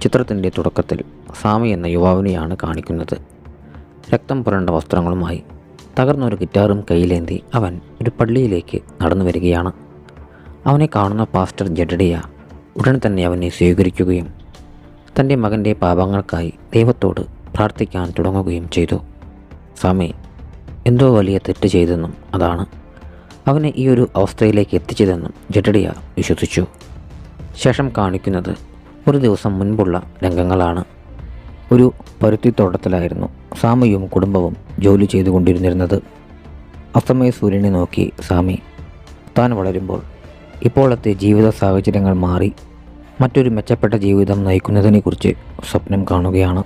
ചിത്രത്തിൻ്റെ തുടക്കത്തിൽ സാമി എന്ന യുവാവിനെയാണ് കാണിക്കുന്നത്. രക്തം പുരണ്ട വസ്ത്രങ്ങളുമായി തകർന്നൊരു ഗിറ്റാറും കയ്യിലേന്തി അവൻ ഒരു പള്ളിയിലേക്ക് നടന്നു വരികയാണ്. അവനെ കാണുന്ന പാസ്റ്റർ ജെഡഡിയ ഉടൻ തന്നെ അവനെ സ്വീകരിക്കുകയും തൻ്റെ മകൻ്റെ പാപങ്ങൾക്കായി ദൈവത്തോട് പ്രാർത്ഥിക്കാൻ തുടങ്ങുകയും ചെയ്തു. സാമി എന്തോ വലിയ തെറ്റ് ചെയ്തെന്നും അതാണ് അവനെ ഈ ഒരു അവസ്ഥയിലേക്ക് എത്തിച്ചതെന്നും ജെഡഡിയ വിശ്വസിച്ചു. ശേഷം കാണിക്കുന്നത് ഒരു ദിവസം മുൻപുള്ള രംഗങ്ങളാണ്. ഒരു പരുത്തിത്തോട്ടത്തിലായിരുന്നു സാമിയും കുടുംബവും ജോലി ചെയ്തുകൊണ്ടിരുന്നിരുന്നത്. അസ്തമയ സൂര്യനെ നോക്കി സാമി താൻ വളരുമ്പോൾ ഇപ്പോഴത്തെ ജീവിത സാഹചര്യങ്ങൾ മാറി മറ്റൊരു മെച്ചപ്പെട്ട ജീവിതം നയിക്കുന്നതിനെക്കുറിച്ച് സ്വപ്നം കാണുകയാണ്.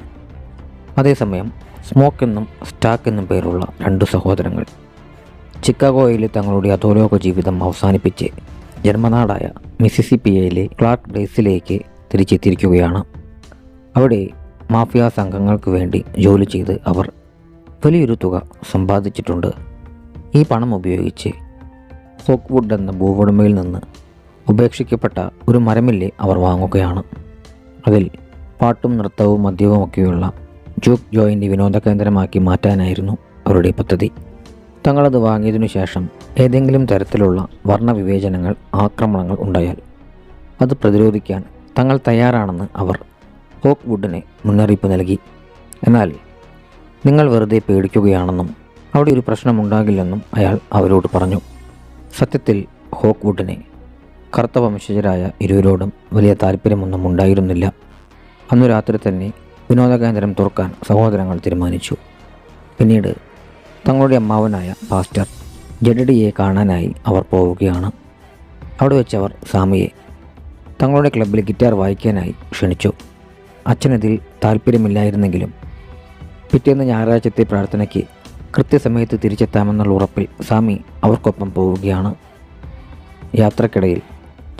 അതേസമയം സ്മോക്ക് എന്നും സ്റ്റാക്ക് എന്നും പേരുള്ള രണ്ട് സഹോദരങ്ങൾ ചിക്കാഗോയിലെ തങ്ങളുടെ അധോലോക ജീവിതം അവസാനിപ്പിച്ച് ജന്മനാടായ മിസിസിപ്പിയിലെ ക്ലാർക്ക് ഡേസിലേക്ക് തിരിച്ചെത്തിയിരിക്കുകയാണ്. അവിടെ മാഫിയ സംഘങ്ങൾക്ക് വേണ്ടി ജോലി ചെയ്ത് അവർ വലിയൊരു തുക സമ്പാദിച്ചിട്ടുണ്ട്. ഈ പണം ഉപയോഗിച്ച് ഹോക്ക്വുഡ് എന്ന ഭൂവുടമയിൽ നിന്ന് ഉപേക്ഷിക്കപ്പെട്ട ഒരു മരമില്ല് അവർ വാങ്ങുകയാണ്. അതിൽ പാട്ടും നൃത്തവും മദ്യവുമൊക്കെയുള്ള ജൂക്ക് ജോയിൻ്റ് വിനോദ കേന്ദ്രമാക്കി മാറ്റാനായിരുന്നു അവരുടെ പദ്ധതി. തങ്ങളത് വാങ്ങിയതിനു ശേഷം ഏതെങ്കിലും തരത്തിലുള്ള വർണ്ണവിവേചനങ്ങൾ, ആക്രമണങ്ങൾ ഉണ്ടായാൽ അത് പ്രതിരോധിക്കാൻ തങ്ങൾ തയ്യാറാണെന്ന് അവർ ഹോക്ക്വുഡിന് മുന്നറിയിപ്പ് നൽകി. എന്നാൽ നിങ്ങൾ വെറുതെ പേടിക്കുകയാണെന്നും അവിടെ ഒരു പ്രശ്നമുണ്ടാകില്ലെന്നും അയാൾ അവരോട് പറഞ്ഞു. സത്യത്തിൽ ഹോക്ക്വുഡിന് കറുത്ത വംശജരായ ഇരുവരോടും വലിയ താല്പര്യമൊന്നും ഉണ്ടായിരുന്നില്ല. അന്നു രാത്രി തന്നെ വിനോദ കേന്ദ്രം തുറക്കാൻ സഹോദരങ്ങൾ തീരുമാനിച്ചു. പിന്നീട് തങ്ങളുടെ അമ്മാവനായ പാസ്റ്റർ ജെഡഡിയെ കാണാനായി അവർ പോവുകയാണ്. അവിടെ വെച്ച് അവർ സാമിയെ തങ്ങളുടെ ക്ലബ്ബിൽ ഗിറ്റാർ വായിക്കാനായി ക്ഷണിച്ചു. അച്ഛനതിൽ താല്പര്യമില്ലായിരുന്നെങ്കിലും പിറ്റേന്ന് ഞായറാഴ്ചത്തെ പ്രാർത്ഥനയ്ക്ക് കൃത്യസമയത്ത് തിരിച്ചെത്താമെന്നുള്ള ഉറപ്പിൽ സാമി അവർക്കൊപ്പം പോവുകയാണ്. യാത്രക്കിടയിൽ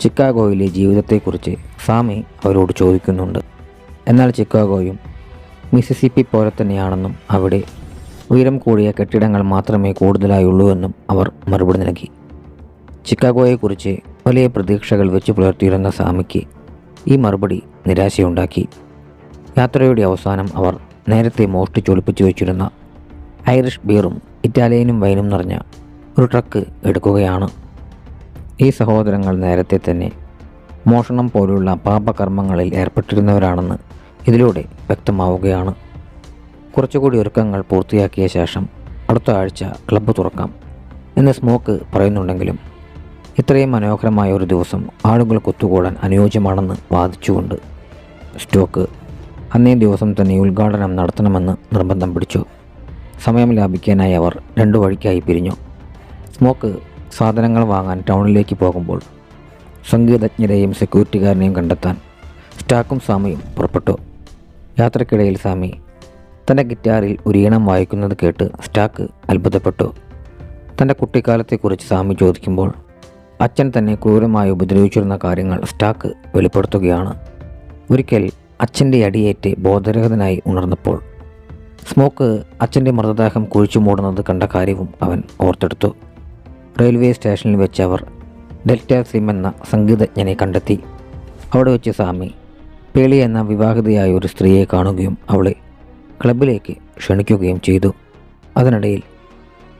ചിക്കാഗോയിലെ ജീവിതത്തെക്കുറിച്ച് സാമി അവരോട് ചോദിക്കുന്നുണ്ട്. എന്നാൽ ചിക്കാഗോയും മിസിസിപ്പി പോലെ തന്നെയാണെന്നും അവിടെ ഉയരം കൂടിയ കെട്ടിടങ്ങൾ മാത്രമേ കൂടുതലായുള്ളൂ എന്നും അവർ മറുപടി നൽകി. ചിക്കാഗോയെക്കുറിച്ച് വലിയ പ്രതീക്ഷകൾ വെച്ച് പുലർത്തിയിരുന്ന സാമിക്ക് ഈ മറുപടി നിരാശയുണ്ടാക്കി. യാത്രയുടെ അവസാനം അവർ നേരത്തെ മോഷ്ടിച്ചൊളിപ്പിച്ചു വെച്ചിരുന്ന ഐറിഷ് ബീറും ഇറ്റാലിയനും വൈനും നിറഞ്ഞ ഒരു ട്രക്ക് എടുക്കുകയാണ്. ഈ സഹോദരങ്ങൾ നേരത്തെ തന്നെ മോഷണം പോലുള്ള പാപകർമ്മങ്ങളിൽ ഏർപ്പെട്ടിരുന്നവരാണെന്ന് ഇതിലൂടെ വ്യക്തമാവുകയാണ്. കുറച്ചുകൂടി ഒരുക്കങ്ങൾ പൂർത്തിയാക്കിയ ശേഷം അടുത്ത ആഴ്ച ക്ലബ്ബ് തുറക്കാം എന്ന് സ്മോക്ക് പറയുന്നുണ്ടെങ്കിലും ഇത്രയും മനോഹരമായ ഒരു ദിവസം ആളുകൾക്ക് ഒത്തുകൂടാൻ അനുയോജ്യമാണെന്ന് വാദിച്ചുകൊണ്ട് സ്റ്റോക്ക് അന്നേ ദിവസം തന്നെ ഉദ്ഘാടനം നടത്തണമെന്ന് നിർബന്ധം പിടിച്ചു. സമയം ലാഭിക്കാനായി അവർ രണ്ടു വഴിക്കായി പിരിഞ്ഞു. സ്മോക്ക് സാധനങ്ങൾ വാങ്ങാൻ ടൗണിലേക്ക് പോകുമ്പോൾ സംഗീതജ്ഞരെയും സെക്യൂരിറ്റിക്കാരനെയും കണ്ടെത്താൻ സ്റ്റാക്കും സാമിയും പുറപ്പെട്ടു. യാത്രക്കിടയിൽ സാമി തൻ്റെ ഗിറ്റാറിൽ ഒരു ഈണം വായിക്കുന്നത് കേട്ട് സ്റ്റാക്ക് അത്ഭുതപ്പെട്ടു. തൻ്റെ കുട്ടിക്കാലത്തെക്കുറിച്ച് സാമി ചോദിക്കുമ്പോൾ അച്ഛൻ തന്നെ ക്രൂരമായി ഉപദ്രവിച്ചിരുന്ന കാര്യങ്ങൾ സ്റ്റാക്ക് വെളിപ്പെടുത്തുകയാണ്. ഒരിക്കൽ അച്ഛൻ്റെ അടിയേറ്റ് ബോധരഹിതനായി ഉണർന്നപ്പോൾ സ്മോക്ക് അച്ഛൻ്റെ മൃതദേഹം കുഴിച്ചു മൂടുന്നത് കണ്ട കാര്യവും അവൻ ഓർത്തെടുത്തു. റെയിൽവേ സ്റ്റേഷനിൽ വെച്ച് അവർ ഡെൽറ്റ സിം എന്ന സംഗീതജ്ഞനെ കണ്ടെത്തി. അവിടെ വെച്ച് സാമി പേളി എന്ന വിവാഹിതയായ ഒരു സ്ത്രീയെ കാണുകയും അവളെ ക്ലബിലേക്ക് ക്ഷണിക്കുകയും ചെയ്തു. അതിനിടയിൽ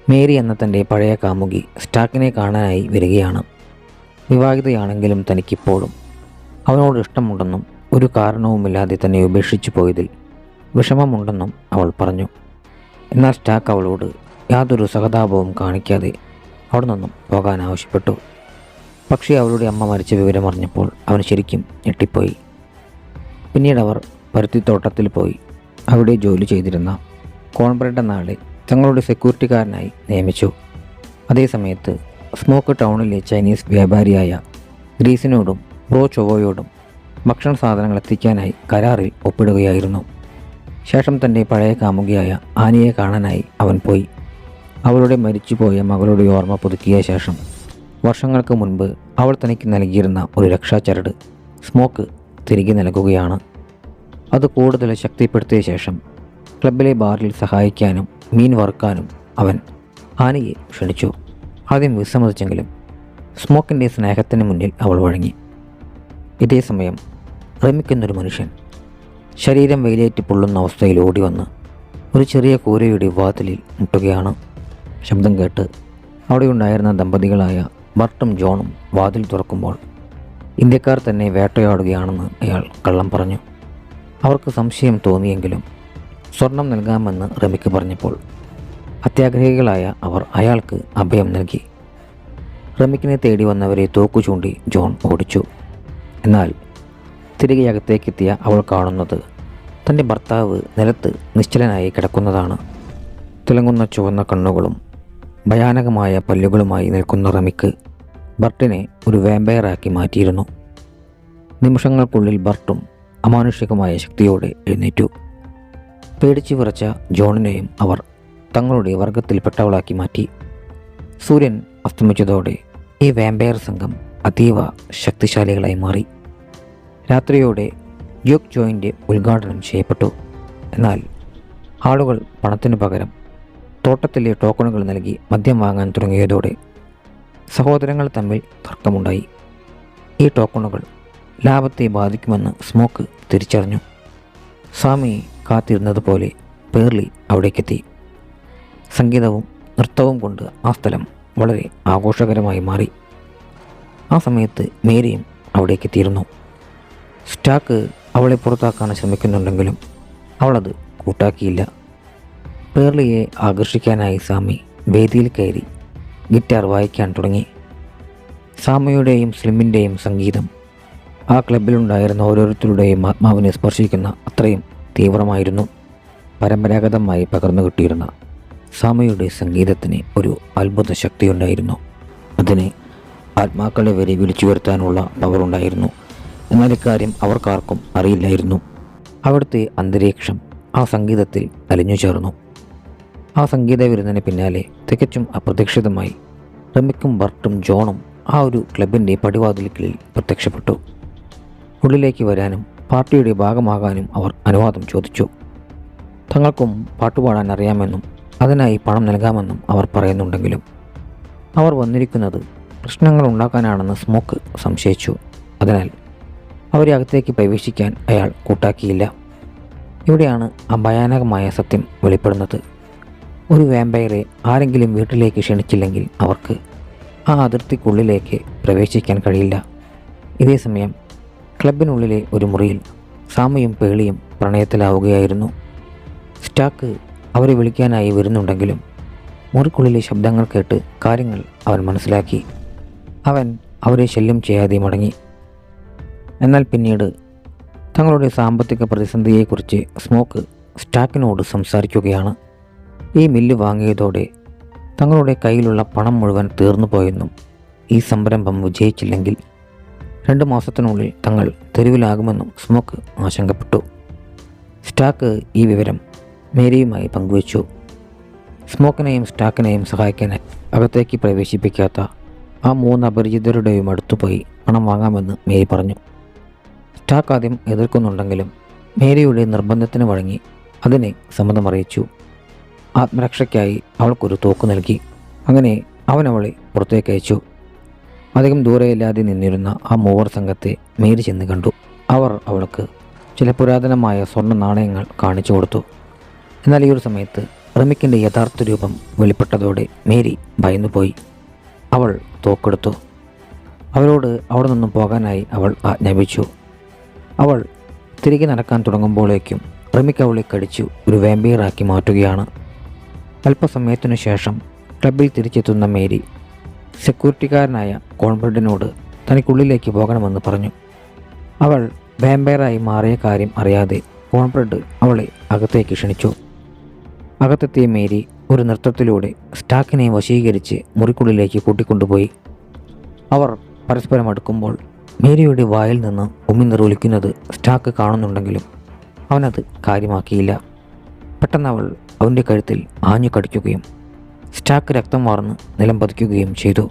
മേരി എന്ന തൻ്റെ പഴയ കാമുകി സ്റ്റാക്കിനെ കാണാനായി വരികയാണ്. വിവാഹിതയാണെങ്കിലും തനിക്കിപ്പോഴും അവനോട് ഇഷ്ടമുണ്ടെന്നും ഒരു കാരണവുമില്ലാതെ തന്നെ ഉപേക്ഷിച്ചു പോയതിൽ വിഷമമുണ്ടെന്നും അവൾ പറഞ്ഞു. എന്നാൽ സ്റ്റാക്ക് അവളോട് യാതൊരു സഹതാപവും കാണിക്കാതെ അവിടെ നിന്നും പോകാൻ ആവശ്യപ്പെട്ടു. പക്ഷേ അവളുടെ അമ്മ മരിച്ച വിവരമറിഞ്ഞപ്പോൾ അവൻ ശരിക്കും ഞെട്ടിപ്പോയി. പിന്നീട് അവർ പരുത്തിത്തോട്ടത്തിൽ പോയി അവിടെ ജോലി ചെയ്തിരുന്ന കോൺബ്രെഡ് എന്ന ആളെ തങ്ങളുടെ സെക്യൂരിറ്റിക്കാരനായി നിയമിച്ചു. അതേസമയത്ത് സ്മോക്ക് ടൗണിലെ ചൈനീസ് വ്യാപാരിയായ ഗ്രീസിനോടും ബ്രോ ചൊവോയോടും ഭക്ഷണ സാധനങ്ങൾ എത്തിക്കാനായി കരാറിൽ ഒപ്പിടുകയായിരുന്നു. ശേഷം തൻ്റെ പഴയ കാമുകിയായ ആനിയെ കാണാനായി അവൻ പോയി. അവളുടെ മരിച്ചുപോയ മകളുടെ ഓർമ്മ പുതുക്കിയ ശേഷം വർഷങ്ങൾക്ക് മുൻപ് അവൾ തനിക്ക് നൽകിയിരുന്ന ഒരു രക്ഷാചരട് സ്മോക്ക് തിരികെ നൽകുകയാണ്. അത് കൂടുതൽ ശക്തിപ്പെടുത്തിയ ശേഷം ക്ലബിലെ ബാറിൽ സഹായിക്കാനും മീൻ വറുക്കാനും അവൻ ആനിയെ ക്ഷണിച്ചു. ആദ്യം വിസമ്മതിച്ചെങ്കിലും സ്മോക്കിൻ്റെ സ്നേഹത്തിന് മുന്നിൽ അവൾ വഴങ്ങി. ഇതേ സമയം റെമിക് എന്നൊരു മനുഷ്യൻ ശരീരം വെയിലേറ്റ് പൊള്ളുന്ന അവസ്ഥയിൽ ഓടി വന്ന് ഒരു ചെറിയ കൂരയുടെ വാതിലിൽ മുട്ടുകയാണ്. ശബ്ദം കേട്ട് അവിടെയുണ്ടായിരുന്ന ദമ്പതികളായ ബർട്ടും ജോണും വാതിൽ തുറക്കുമ്പോൾ ഇന്ത്യക്കാർ തന്നെ വേട്ടയാടുകയാണെന്ന് അയാൾ കള്ളം പറഞ്ഞു. അവർക്ക് സംശയം തോന്നിയെങ്കിലും സ്വർണം നൽകാമെന്ന് റമിക്ക് പറഞ്ഞപ്പോൾ അത്യാഗ്രഹികളായ അവർ അയാൾക്ക് അഭയം നൽകി. റമിക്കിനെ തേടി വന്നവരെ തോക്കു ചൂണ്ടി ജോൺ ഓടിച്ചു. എന്നാൽ തിരികെ അകത്തേക്കെത്തിയ അവൾ കാണുന്നത് തൻ്റെ ഭർത്താവ് നിലത്ത് നിശ്ചലനായി കിടക്കുന്നതാണ്. തിളങ്ങുന്ന ചുവന്ന കണ്ണുകളും ഭയാനകമായ പല്ലുകളുമായി നിൽക്കുന്ന റമിക്ക് ബർട്ടിനെ ഒരു വാമ്പയറാക്കി മാറ്റിയിരുന്നു. നിമിഷങ്ങൾക്കുള്ളിൽ ബർട്ടും അമാനുഷികമായ ശക്തിയോടെ എഴുന്നേറ്റു. പേടിച്ചു വിറച്ച ജോണിനെയും അവർ തങ്ങളുടെ വർഗത്തിൽപ്പെട്ടവളാക്കി മാറ്റി. സൂര്യൻ അസ്തമിച്ചതോടെ ഈ വാമ്പയർ സംഘം അതീവ ശക്തിശാലികളായി മാറി. രാത്രിയോടെ ജ്യൂക്ക് ജോയിൻ്റ് ഉദ്ഘാടനം ചെയ്യപ്പെട്ടു. എന്നാൽ ആളുകൾ പണത്തിനു പകരം തോട്ടത്തിലെ ടോക്കണുകൾ നൽകി മദ്യം വാങ്ങാൻ തുടങ്ങിയതോടെ സഹോദരങ്ങൾ തമ്മിൽ തർക്കമുണ്ടായി. ഈ ടോക്കണുകൾ ലാഭത്തെ ബാധിക്കുമെന്ന് സ്മോക്ക് തിരിച്ചറിഞ്ഞു. സ്വാമി കാത്തിരുന്നതുപോലെ പേർലി അവിടേക്കെത്തി. സംഗീതവും നൃത്തവും കൊണ്ട് ആ സ്ഥലം വളരെ ആഘോഷകരമായി മാറി. ആ സമയത്ത് മേരിയും അവിടേക്കെത്തിയിരുന്നു. സ്റ്റാക്ക് അവളെ പുറത്താക്കാൻ ശ്രമിക്കുന്നുണ്ടെങ്കിലും അവളത് കൂട്ടാക്കിയില്ല. പേർലിയെ ആകർഷിക്കാനായി സാമി വേദിയിൽ കയറി ഗിറ്റാർ വായിക്കാൻ തുടങ്ങി. സാമയുടെയും സ്ലിമിൻ്റെയും സംഗീതം ആ ക്ലബിലുണ്ടായിരുന്ന ഓരോരുത്തരുടെയും ആത്മാവിനെ സ്പർശിക്കുന്ന അത്രയും തീവ്രമായിരുന്നു. പരമ്പരാഗതമായി പകർന്നു കിട്ടിയിരുന്ന സാമയുടെ സംഗീതത്തിന് ഒരു അത്ഭുത ശക്തിയുണ്ടായിരുന്നു. അതിന് ആത്മാക്കളെ വരെ വിളിച്ചു വരുത്താനുള്ള പവറുണ്ടായിരുന്നു. എന്നാൽ ഇക്കാര്യം അവർക്കാർക്കും അറിയില്ലായിരുന്നു. അവിടുത്തെ അന്തരീക്ഷം ആ സംഗീതത്തിൽ അലിഞ്ഞു ചേർന്നു. ആ സംഗീത വിരുന്നിന് പിന്നാലെ തികച്ചും അപ്രതീക്ഷിതമായി റമിക്കും ബർട്ടും ജോണും ആ ഒരു ക്ലബിൻ്റെ പടിവാതിൽക്കലിൽ പ്രത്യക്ഷപ്പെട്ടു. ഉള്ളിലേക്ക് വരാനും പാർട്ടിയുടെ ഭാഗമാകാനും അവർ അനുവാദം ചോദിച്ചു. തങ്ങൾക്കും പാട്ടുപാടാൻ അറിയാമെന്നും അതിനായി പണം നൽകാമെന്നും അവർ പറയുന്നുണ്ടെങ്കിലും അവർ വന്നിരിക്കുന്നത് പ്രശ്നങ്ങൾ ഉണ്ടാക്കാനാണെന്ന് സ്മോക്ക് സംശയിച്ചു. അതിനാൽ അവരെ അകത്തേക്ക് പ്രവേശിക്കാൻ അയാൾ കൂട്ടാക്കിയില്ല. ഇവിടെയാണ് ആ ഭയാനകമായ സത്യം വെളിപ്പെടുന്നത്. ഒരു വാമ്പയറെ ആരെങ്കിലും വീട്ടിലേക്ക് ക്ഷണിച്ചില്ലെങ്കിൽ അവർക്ക് ആ അതിർത്തിക്കുള്ളിലേക്ക് പ്രവേശിക്കാൻ കഴിയില്ല. ഇതേസമയം ക്ലബിനുള്ളിലെ ഒരു മുറിയിൽ സാമയും പേളിയും പ്രണയത്തിലാവുകയായിരുന്നു. സ്റ്റാക്ക് അവരെ വിളിക്കാനായി വരുന്നുണ്ടെങ്കിലും മുറിക്കുള്ളിലെ ശബ്ദങ്ങൾ കേട്ട് കാര്യങ്ങൾ അവൻ മനസ്സിലാക്കി. അവൻ അവരെ ശല്യം ചെയ്യാതെ മടങ്ങി. എന്നാൽ പിന്നീട് തങ്ങളുടെ സാമ്പത്തിക പ്രതിസന്ധിയെക്കുറിച്ച് സ്മോക്ക് സ്റ്റാക്കിനോട് സംസാരിക്കുകയാണ്. ഈ മില്ല് വാങ്ങിയതോടെ തങ്ങളുടെ കയ്യിലുള്ള പണം മുഴുവൻ തീർന്നു പോയെന്നും ഈ സംരംഭം വിജയിച്ചില്ലെങ്കിൽ 2 മാസത്തിനുള്ളിൽ തങ്ങൾ തെരുവിലാകുമെന്നും സ്മോക്ക് ആശങ്കപ്പെട്ടു. സ്റ്റാക്ക് ഈ വിവരം മേരിയുമായി പങ്കുവച്ചു. സ്മോക്കിനെയും സ്റ്റാക്കിനെയും സഹായിക്കാനായി അകത്തേക്ക് പ്രവേശിപ്പിക്കാത്ത ആ 3 അപരിചിതരുടെയും അടുത്തുപോയി പണം വാങ്ങാമെന്ന് മേരി പറഞ്ഞു. സ്റ്റാക്ക് ആദ്യം എതിർക്കുന്നുണ്ടെങ്കിലും മേരിയുടെ നിർബന്ധത്തിന് വഴങ്ങി അതിനെ സമ്മതമറിയിച്ചു. ആത്മരക്ഷയ്ക്കായി അവൾക്കൊരു തോക്ക് നൽകി. അങ്ങനെ അവൻ അവളെ പുറത്തേക്ക് അയച്ചു. അധികം ദൂരെയില്ലാതെ നിന്നിരുന്ന ആ 3 സംഘത്തെ മേരി ചെന്ന് കണ്ടു. അവർ അവൾക്ക് ചില പുരാതനമായ സ്വർണ്ണ നാണയങ്ങൾ കാണിച്ചു കൊടുത്തു. എന്നാൽ ഈ ഒരു സമയത്ത് റമിക്കിൻ്റെ യഥാർത്ഥ രൂപം വെളിപ്പെട്ടതോടെ മേരി ഭയന്നുപോയി. അവൾ തോക്കെടുത്തു. അവരോട് അവിടെ നിന്നും പോകാനായി അവൾ ആജ്ഞാപിച്ചു. അവൾ തിരികെ നടക്കാൻ തുടങ്ങുമ്പോഴേക്കും റമിക്ക് അവളെ കടിച്ചു ഒരു വാമ്പയറാക്കി മാറ്റുകയാണ്. അല്പസമയത്തിനു ശേഷം ക്ലബിൽ തിരിച്ചെത്തുന്ന മേരി സെക്യൂരിറ്റിക്കാരനായ കോൺബ്രഡിനോട് തനിക്കുള്ളിലേക്ക് പോകണമെന്ന് പറഞ്ഞു. അവൾ വാമ്പയറായി മാറിയ കാര്യം അറിയാതെ കോൺബ്രഡ് അവളെ അകത്തേക്ക് ക്ഷണിച്ചു. അകത്തെത്തിയ മേരി ഒരു നൃത്തത്തിലൂടെ സ്റ്റാക്കിനെ വശീകരിച്ച് മുറിക്കുള്ളിലേക്ക് കൂട്ടിക്കൊണ്ടുപോയി. അവർ പരസ്പരം അടുക്കുമ്പോൾ മേരിയുടെ വായിൽ നിന്ന് ഉമിനിറൊലിക്കുന്നത് സ്റ്റാക്ക് കാണുന്നുണ്ടെങ്കിലും അവനത് കാര്യമാക്കിയില്ല. പെട്ടെന്ന് അവൾ അവൻ്റെ കഴുത്തിൽ ആഞ്ഞു കടിക്കുകയും സ്റ്റാക്ക് രക്തം വാർന്ന് നിലം പതിക്കുകയും ചെയ്തു.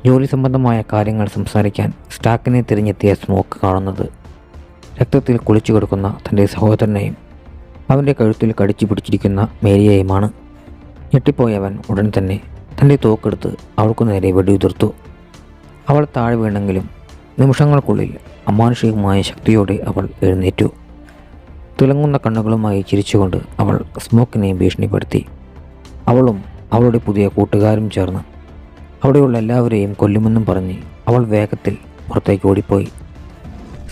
ജോലി സംബന്ധമായ കാര്യങ്ങൾ സംസാരിക്കാൻ സ്റ്റാക്കിനെ തിരഞ്ഞെത്തിയ സ്മോക്ക് കാണുന്നത് രക്തത്തിൽ കുളിച്ചു കിടക്കുന്ന തൻ്റെ സഹോദരനെയും അവൻ്റെ കഴുത്തിൽ കടിച്ചു പിടിച്ചിരിക്കുന്ന മേരിയെയുമാണ്. ഞെട്ടിപ്പോയവൻ ഉടൻ തന്നെ തൻ്റെ തോക്കെടുത്ത് അവൾക്കു നേരെ വെടിയുതിർത്തു. അവൾ താഴെ വീണെങ്കിലും നിമിഷങ്ങൾക്കുള്ളിൽ അമാനുഷികമായ ശക്തിയോടെ അവൾ എഴുന്നേറ്റു. തിളങ്ങുന്ന കണ്ണുകളുമായി ചിരിച്ചുകൊണ്ട് അവൾ സ്മോക്കിനെ ഭീഷണിപ്പെടുത്തി. അവളും അവളുടെ പുതിയ കൂട്ടുകാരും ചേർന്ന് അവിടെയുള്ള എല്ലാവരെയും കൊല്ലുമെന്നും പറഞ്ഞ് അവൾ വേഗത്തിൽ പുറത്തേക്ക് ഓടിപ്പോയി.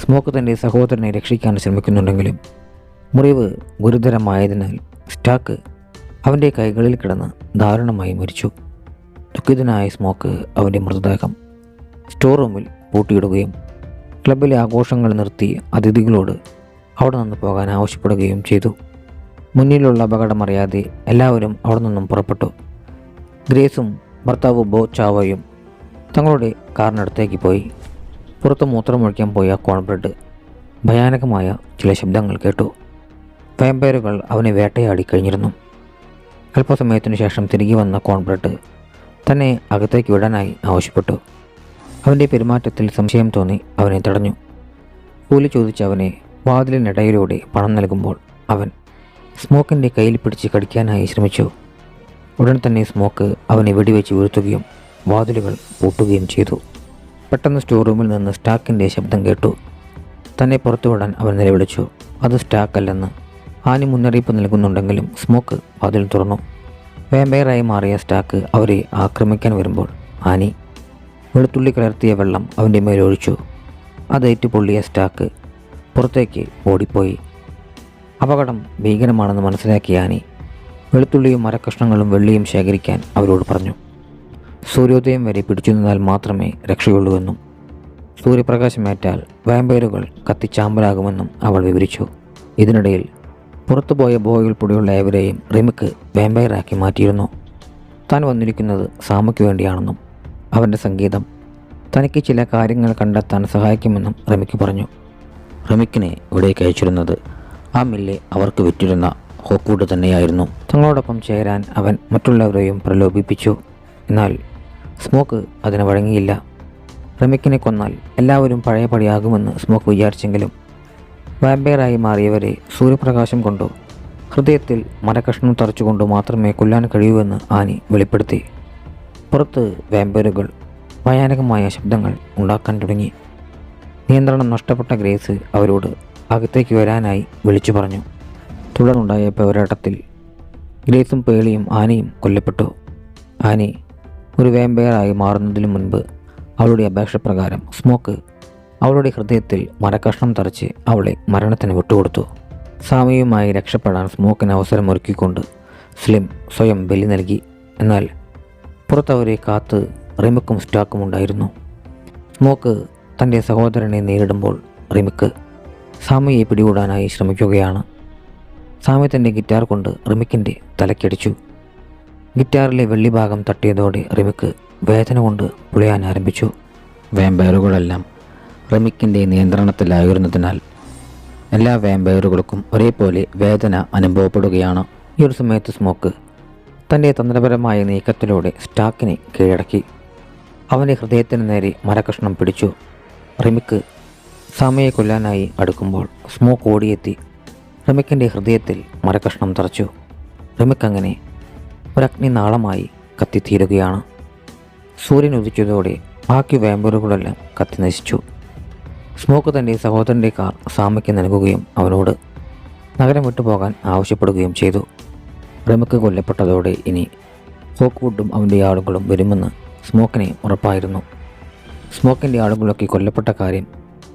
സ്മോക്ക് തൻ്റെ സഹോദരനെ രക്ഷിക്കാൻ ശ്രമിക്കുന്നുണ്ടെങ്കിലും മുറിവ് ഗുരുതരമായതിനാൽ സ്റ്റാക്ക് അവൻ്റെ കൈകളിൽ കിടന്ന് ദാരുണമായി മരിച്ചു. ദുഃഖിതനായ സ്മോക്ക് അവൻ്റെ മൃതദേഹം സ്റ്റോർ റൂമിൽ പൂട്ടിയിടുകയും ക്ലബിലെ ആഘോഷങ്ങൾ നിർത്തി അതിഥികളോട് അവിടെ നിന്ന് പോകാൻ ആവശ്യപ്പെടുകയും ചെയ്തു. മുന്നിലുള്ള അപകടമറിയാതെ എല്ലാവരും അവിടെ നിന്നും പുറപ്പെട്ടു. ഗ്രേസും ഭർത്താവ് ബോ ചാവോയും തങ്ങളുടെ കാറിനടുത്തേക്ക് പോയി. പുറത്ത് മൂത്രമൊഴിക്കാൻ പോയ കോൺബ്രെഡ് ഭയാനകമായ ചില ശബ്ദങ്ങൾ കേട്ടു. വാമ്പയറുകൾ അവനെ വേട്ടയാടി കഴിഞ്ഞിരുന്നു. അല്പസമയത്തിനു ശേഷം തിരികെ വന്ന കോൺബ്രെഡ് തന്നെ അകത്തേക്ക് വിടാനായി ആവശ്യപ്പെട്ടു. അവൻ്റെ പെരുമാറ്റത്തിൽ സംശയം തോന്നി അവനെ തടഞ്ഞു. കൂലി ചോദിച്ച് അവനെ വാതിലിനിടയിലൂടെ പണം നൽകുമ്പോൾ അവൻ സ്മോക്കിൻ്റെ കയ്യിൽ പിടിച്ച് കടിക്കാനായി ശ്രമിച്ചു. ഉടൻ തന്നെ സ്മോക്ക് അവനെ വെടിവെച്ച് വീഴ്ത്തുകയും വാതിലുകൾ പൂട്ടുകയും ചെയ്തു. പെട്ടെന്ന് സ്റ്റോർ റൂമിൽ നിന്ന് സ്റ്റാക്കിൻ്റെ ശബ്ദം കേട്ടു. തന്നെ പുറത്തുവിടാൻ അവൻ നിലവിളിച്ചു. അത് സ്റ്റാക്കല്ലെന്ന് ആനി മുന്നറിയിപ്പ് നൽകുന്നുണ്ടെങ്കിലും സ്മോക്ക് വാതിൽ തുറന്നു. വാമ്പയറായി മാറിയ സ്റ്റാക്ക് അവരെ ആക്രമിക്കാൻ വരുമ്പോൾ ആനി വെളുത്തുള്ളി കലർത്തിയ വെള്ളം അവൻ്റെ മേലൊഴിച്ചു. അതേറ്റ് പൊള്ളിയ സ്റ്റാക്ക് പുറത്തേക്ക് ഓടിപ്പോയി. അപകടം ഭീകരമാണെന്ന് മനസ്സിലാക്കിയ ആനി വെളുത്തുള്ളിയും മരക്കഷ്ണങ്ങളും വെള്ളിയും ശേഖരിക്കാൻ അവരോട് പറഞ്ഞു. സൂര്യോദയം വരെ പിടിച്ചു നിന്നാൽ മാത്രമേ രക്ഷയുള്ളൂവെന്നും സൂര്യപ്രകാശമേറ്റാൽ വാമ്പയറുകൾ കത്തിച്ചാമ്പലാകുമെന്നും അവൾ വിവരിച്ചു. ഇതിനിടയിൽ പുറത്തുപോയ ബോ ഉൾപ്പെടെയുള്ള ഏവരെയും റിമിക്ക് വാമ്പയറാക്കി മാറ്റിയിരുന്നു. താൻ വന്നിരിക്കുന്നത് സാമയ്ക്ക് വേണ്ടിയാണെന്നും അവൻ്റെ സംഗീതം തനിക്ക് ചില കാര്യങ്ങൾ കണ്ടെത്താൻ സഹായിക്കുമെന്നും റമിക്ക് പറഞ്ഞു. റമിക്കിനെ ഇവിടേക്ക് അയച്ചിരുന്നത് ആ മില്ല് അവർക്ക് വിറ്റിരുന്ന ഹോക്ക്വുഡ് തന്നെയായിരുന്നു. തങ്ങളോടൊപ്പം ചേരാൻ അവൻ മറ്റുള്ളവരെയും പ്രലോഭിപ്പിച്ചു. എന്നാൽ സ്മോക്ക് അതിന് വഴങ്ങിയില്ല. റമിക്കിനെ കൊന്നാൽ എല്ലാവരും പഴയപടിയാകുമെന്ന് സ്മോക്ക് വിചാരിച്ചെങ്കിലും വാമ്പയറായി മാറിയവരെ സൂര്യപ്രകാശം കൊണ്ടോ ഹൃദയത്തിൽ മരക്കഷ്ണം തറച്ചുകൊണ്ടു മാത്രമേ കൊല്ലാൻ കഴിയൂവെന്ന് ആനി വെളിപ്പെടുത്തി. പുറത്ത് വാമ്പയറുകൾ ഭയാനകമായ ശബ്ദങ്ങൾ ഉണ്ടാക്കാൻ തുടങ്ങി. നിയന്ത്രണം നഷ്ടപ്പെട്ട ഗ്രേസ് അവരോട് അകത്തേക്ക് വരാനായി വിളിച്ചു പറഞ്ഞു. തുടർന്നുണ്ടായ പോരാട്ടത്തിൽ ഗ്രേസും പേളിയും ആനിയും കൊല്ലപ്പെട്ടു. ആനി ഒരു വാമ്പയറായി മാറുന്നതിനു മുൻപ് അവളുടെ അപേക്ഷപ്രകാരം സ്മോക്ക് അവളുടെ ഹൃദയത്തിൽ മരക്കഷ്ണം തറച്ച് അവളെ മരണത്തിന് വിട്ടുകൊടുത്തു. സാമയുമായി രക്ഷപ്പെടാൻ സ്മോക്കിന് അവസരമൊരുക്കിക്കൊണ്ട് സ്ലിം സ്വയം ബലി നൽകി. എന്നാൽ പുറത്തവരെ കാത്ത് റിമിക്കും സ്റ്റാക്കും ഉണ്ടായിരുന്നു. സ്മോക്ക് തൻ്റെ സഹോദരനെ നേരിടുമ്പോൾ റിമിക്ക് സാമയെ പിടികൂടാനായി ശ്രമിക്കുകയാണ്. സാമി തൻ്റെ ഗിറ്റാർ കൊണ്ട് റിമിക്കിൻ്റെ തലക്കടിച്ചു. ഗിറ്റാറിലെ വെള്ളി ഭാഗം തട്ടിയതോടെ റിമിക്ക് വേദന കൊണ്ട് പുളയാൻ ആരംഭിച്ചു. വാമ്പയറുകളെല്ലാം റിമിക്കിൻ്റെ നിയന്ത്രണത്തിലായിരുന്നതിനാൽ എല്ലാ വാമ്പയറുകൾക്കും ഒരേപോലെ വേദന അനുഭവപ്പെടുകയാണ്. ഈ ഒരു സമയത്ത് സ്മോക്ക് തൻ്റെ തന്ത്രപരമായ നീക്കത്തിലൂടെ സ്റ്റാക്കിനെ കീഴടക്കി. അവൻ്റെ ഹൃദയത്തിന് നേരെ മരക്കഷ്ണം പിടിച്ചു. റിമിക്ക് സാമയെ കൊല്ലാനായി അടുക്കുമ്പോൾ സ്മോക്ക് ഓടിയെത്തി റിമിക്കിൻ്റെ ഹൃദയത്തിൽ മരക്കഷ്ണം തറച്ചു. റിമിക്ക് അങ്ങനെ ഒരഗ്നിനാളമായി കത്തിത്തീരുകയാണ്. സൂര്യൻ ഉദിച്ചതോടെ ബാക്കി വാമ്പയറുകളെല്ലാം കത്തി നശിച്ചു. സ്മോക്ക് തൻ്റെ സഹോദരൻ്റെ കാർ സാമയ്ക്ക് നൽകുകയും അവനോട് നഗരം വിട്ടുപോകാൻ ആവശ്യപ്പെടുകയും ചെയ്തു. റിമിക്ക് കൊല്ലപ്പെട്ടതോടെ ഇനി ഹോക്ക്വുഡും അവൻ്റെ ആളുകളും വരുമെന്ന് സ്മോക്കിനെ ഉറപ്പായിരുന്നു. സ്മോക്കിൻ്റെ ആളുകളൊക്കെ കൊല്ലപ്പെട്ട കാര്യം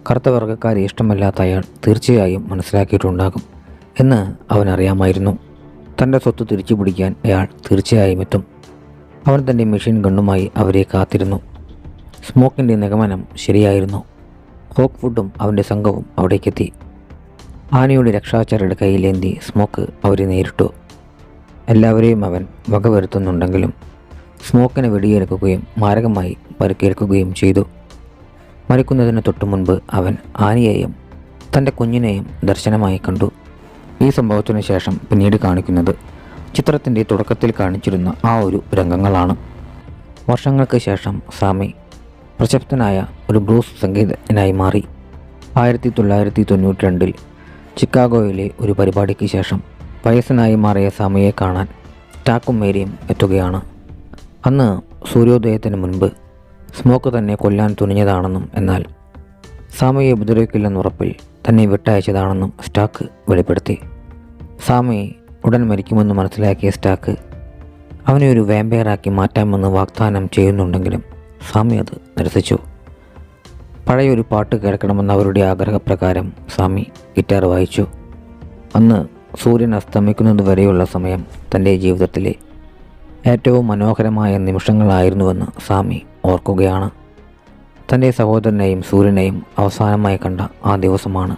കറുത്ത വർഗ്ഗക്കാരെ ഇഷ്ടമല്ലാത്ത അയാൾ തീർച്ചയായും മനസ്സിലാക്കിയിട്ടുണ്ടാകും എന്ന് അവനറിയാമായിരുന്നു. തൻ്റെ സ്വത്ത് തിരിച്ചു പിടിക്കാൻ അയാൾ തീർച്ചയായും എത്തും. അവൻ തൻ്റെ മെഷീൻ ഗണ്ണുമായി അവരെ കാത്തിരുന്നു. സ്മോക്കിൻ്റെ നിഗമനം ശരിയായിരുന്നു. ഹോക്ക്വുഡും അവൻ്റെ സംഘവും അവിടേക്കെത്തി. ആനയുടെ രക്ഷാചരട് കയ്യിലേന്തി സ്മോക്ക് അവരെ നേരിട്ടു. എല്ലാവരെയും അവൻ വകവരുത്തുന്നുണ്ടെങ്കിലും സ്മോക്കിനെ വെടിയേൽക്കുകയും മാരകമായി പരിക്കേൽക്കുകയും ചെയ്തു. മരിക്കുന്നതിന് തൊട്ടു മുൻപ് അവൻ ആനിയെയും തൻ്റെ കുഞ്ഞിനെയും ദർശനമായി കണ്ടു. ഈ സംഭവത്തിനു ശേഷം പിന്നീട് കാണിക്കുന്നത് ചിത്രത്തിൻ്റെ തുടക്കത്തിൽ കാണിച്ചിരുന്ന ആ ഒരു രംഗങ്ങളാണ്. വർഷങ്ങൾക്ക് ശേഷം സാമി പ്രശസ്തനായ ഒരു ബ്ലൂസ് സംഗീതജ്ഞനായി മാറി. 1992 ചിക്കാഗോയിലെ ഒരു പരിപാടിക്ക് ശേഷം വയസ്സനായി മാറിയ സാമയെ കാണാൻ സ്റ്റാക്കും മേരിയും എത്തുകയാണ്. അന്ന് സൂര്യോദയത്തിന് മുൻപ് സ്മോക്ക് തന്നെ കൊല്ലാൻ തുനിഞ്ഞതാണെന്നും എന്നാൽ സാമയെ ഉപദ്രവിക്കില്ലെന്നുറപ്പിൽ തന്നെ വിട്ടയച്ചതാണെന്നും സ്റ്റാക്ക് വെളിപ്പെടുത്തി. സാമി ഉടൻ മരിക്കുമെന്ന് മനസ്സിലാക്കിയ സ്റ്റാക്ക് അവനെ ഒരു വാമ്പയറാക്കി മാറ്റാമെന്ന് വാഗ്ദാനം ചെയ്യുന്നുണ്ടെങ്കിലും സാമി അത് നിരസിച്ചു. പഴയൊരു പാട്ട് കേൾക്കണമെന്ന അവരുടെ ആഗ്രഹപ്രകാരം സാമി ഗിറ്റാർ വായിച്ചു. അന്ന് സൂര്യൻ അസ്തമിക്കുന്നത് വരെയുള്ള സമയം തൻ്റെ ജീവിതത്തിലെ ഏറ്റവും മനോഹരമായ നിമിഷങ്ങളായിരുന്നുവെന്ന് സാമി ഓർക്കുകയാണ്. തൻ്റെ സഹോദരനെയും സൂര്യനെയും അവസാനമായി കണ്ട ആ ദിവസമാണ്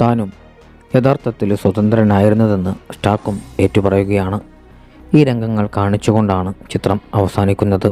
താനും യഥാർത്ഥത്തിൽ സ്വതന്ത്രനായിരുന്നതെന്ന് സ്റ്റാക്കും ഏറ്റുപറയുകയാണ്. ഈ രംഗങ്ങൾ കാണിച്ചുകൊണ്ടാണ് ചിത്രം അവസാനിക്കുന്നത്.